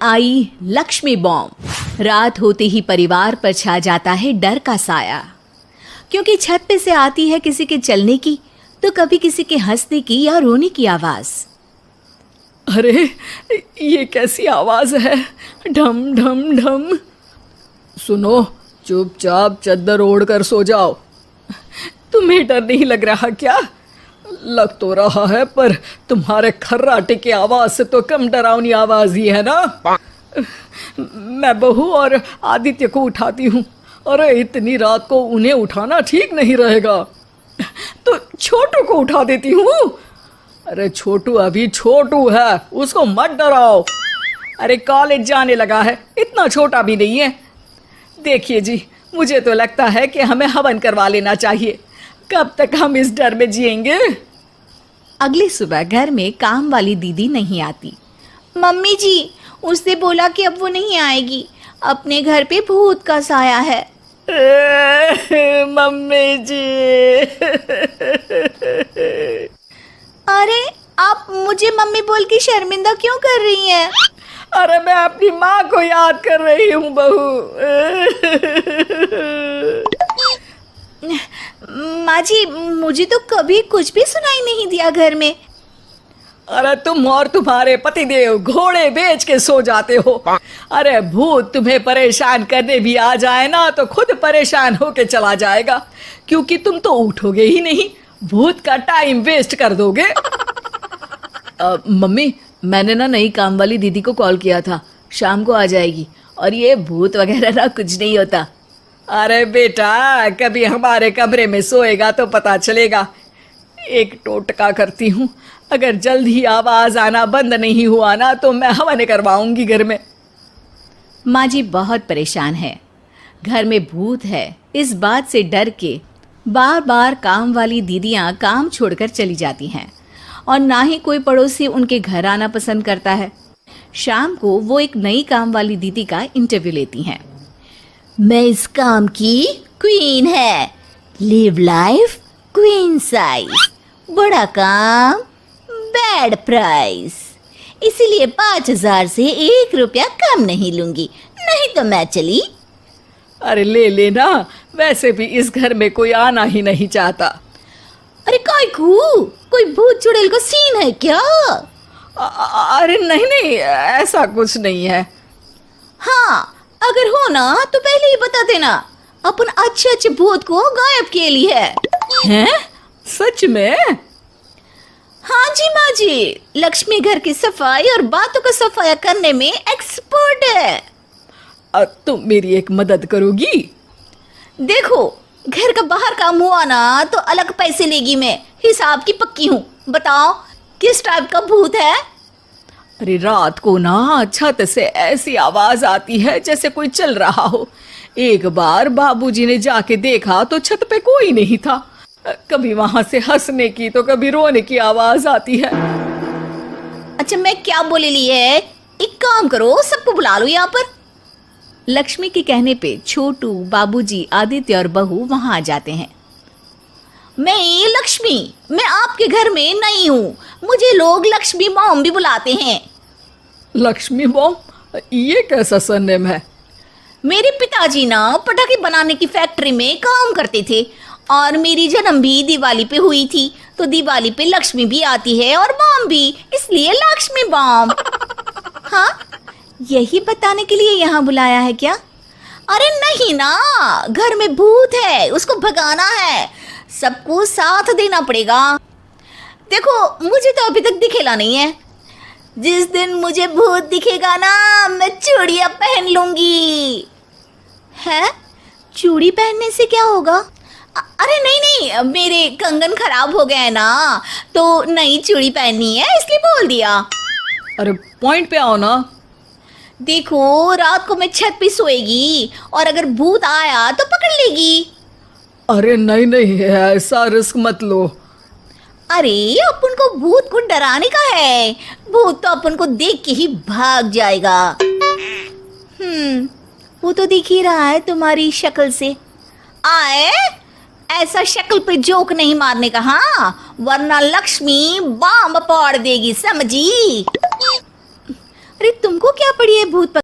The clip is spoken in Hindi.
आई लक्ष्मी बॉम्ब। रात होते ही परिवार पर छा जाता है डर का साया, क्योंकि छत पे से आती है किसी के चलने की तो कभी किसी के हंसने की या रोने की आवाज। अरे ये कैसी आवाज है, ढम ढम ढम। सुनो, चुपचाप चद्दर ओढ़ कर सो जाओ। तुम्हें डर नहीं लग रहा क्या? लग तो रहा है, पर तुम्हारे खर्राटे की आवाज से तो कम डरावनी आवाज ही है ना। मैं बहू और आदित्य को उठाती हूँ। अरे इतनी रात को उन्हें उठाना ठीक नहीं रहेगा, तो छोटू को उठा देती हूँ। अरे छोटू अभी छोटू है, उसको मत डराओ। अरे कॉलेज जाने लगा है, इतना छोटा भी नहीं है। देखिए जी, मुझे तो लगता है कि हमें हवन करवा लेना चाहिए। कब तक हम इस डर में जिएंगे? अगली सुबह घर में काम वाली दीदी नहीं आती। मम्मी जी, उसने बोला कि अब वो नहीं आएगी, अपने घर पे भूत का साया है। मम्मी जी। अरे आप मुझे मम्मी बोल के शर्मिंदा क्यों कर रही हैं? अरे मैं अपनी माँ को याद कर रही हूँ बहू। माँ जी, मुझे तो कभी कुछ भी सुनाई नहीं दिया घर में। अरे तुम और तुम्हारे पतिदेव घोड़े बेच के सो जाते हो। अरे भूत तुम्हें परेशान करने भी आ जाए ना तो खुद परेशान होके चला जाएगा, क्योंकि तुम तो उठोगे ही नहीं, भूत का टाइम वेस्ट कर दोगे। मम्मी, मैंने ना नई काम वाली दीदी को कॉल किया था, शाम को आ जाएगी, और ये भूत वगैरह ना कुछ नहीं होता। अरे बेटा, कभी हमारे कमरे में सोएगा तो पता चलेगा। एक टोटका करती हूँ, अगर जल्द ही आवाज आना बंद नहीं हुआ ना तो मैं हवन करवाऊंगी घर में। माँ जी बहुत परेशान है, घर में भूत है इस बात से डर के बार बार काम वाली दीदियाँ काम छोड़कर चली जाती हैं, और ना ही कोई पड़ोसी उनके घर आना पसंद करता है। शाम को वो एक नई काम वाली दीदी का इंटरव्यू लेती हैं। मैं इस काम की क्वीन है, लिव लाइफ क्वीन साइज, बड़ा काम बैड प्राइस, इसीलिए 5,000 से 1 रुपया कम नहीं लूंगी, नहीं तो मैं चली। अरे ले लेना, वैसे भी इस घर में कोई आना ही नहीं चाहता। अरे कोई भूत चुड़ैल का सीन है क्या? अरे नहीं नहीं, ऐसा कुछ नहीं है। हाँ, अगर हो ना तो पहले ही बता देना, अपन अच्छे अच्छे भूत को गायब किए लिए हैं? सच में? हाँ जी माँ जी, लक्ष्मी घर की सफाई और बातों का सफाया करने में एक्सपर्ट है। तुम मेरी एक मदद करोगी? देखो, घर का बाहर काम हुआ ना तो अलग पैसे लेगी, मैं हिसाब की पक्की हूँ। बताओ किस टाइप का भूत है? अरे रात को ना छत से ऐसी आवाज आती है जैसे कोई चल रहा हो। एक बार बाबूजी ने जाके देखा तो छत पे कोई नहीं था। कभी वहां से हंसने की तो कभी रोने की आवाज आती है। अच्छा, मैं क्या बोले ली है, एक काम करो, सबको बुला लो यहाँ पर। लक्ष्मी के कहने पे छोटू, बाबूजी, आदित्य और बहू वहां आ जाते हैं। मैं लक्ष्मी, मैं आपके घर में नई हूँ, मुझे लोग लक्ष्मी मॉम भी बुलाते हैं। लक्ष्मी मॉम? ये कैसा सरनेम है? मेरे पिताजी ना पटाखे बनाने की फैक्ट्री में काम करते थे, और मेरी जन्म भी दिवाली पे हुई थी, तो दिवाली पे लक्ष्मी भी आती है और बॉम्ब भी, इसलिए लक्ष्मी बॉम्ब। हाँ, यही बताने के लिए यहाँ बुलाया है क्या? अरे नहीं ना, घर में भूत है, उसको भगाना है, सबको साथ देना पड़ेगा। देखो, मुझे तो अभी तक दिखेला नहीं है, जिस दिन मुझे भूत दिखेगा ना मैं चूड़ियाँ पहन लूंगी। है? चूड़ी पहनने से क्या होगा? अरे नहीं, मेरे कंगन खराब हो गए ना, तो नई चूड़ी पहननी है इसलिए बोल दिया। अरे पॉइंट पे आओ ना। देखो, रात को मैं छत पे सोएगी और अगर भूत आया तो पकड़ लेगी। अरे नहीं नहीं, ऐसा रिस्क मत लो। अरे अपन को भूत को डराने का है, भूत तो अपन को देख के ही भाग जाएगा। वो तो दिख ही रहा है तुम्हारी शक्ल से। आए, ऐसा शक्ल पे जोक नहीं मारने का, हाँ, वरना लक्ष्मी बॉम्ब फोड़ देगी, समझी? अरे तुमको क्या पड़ी है भूत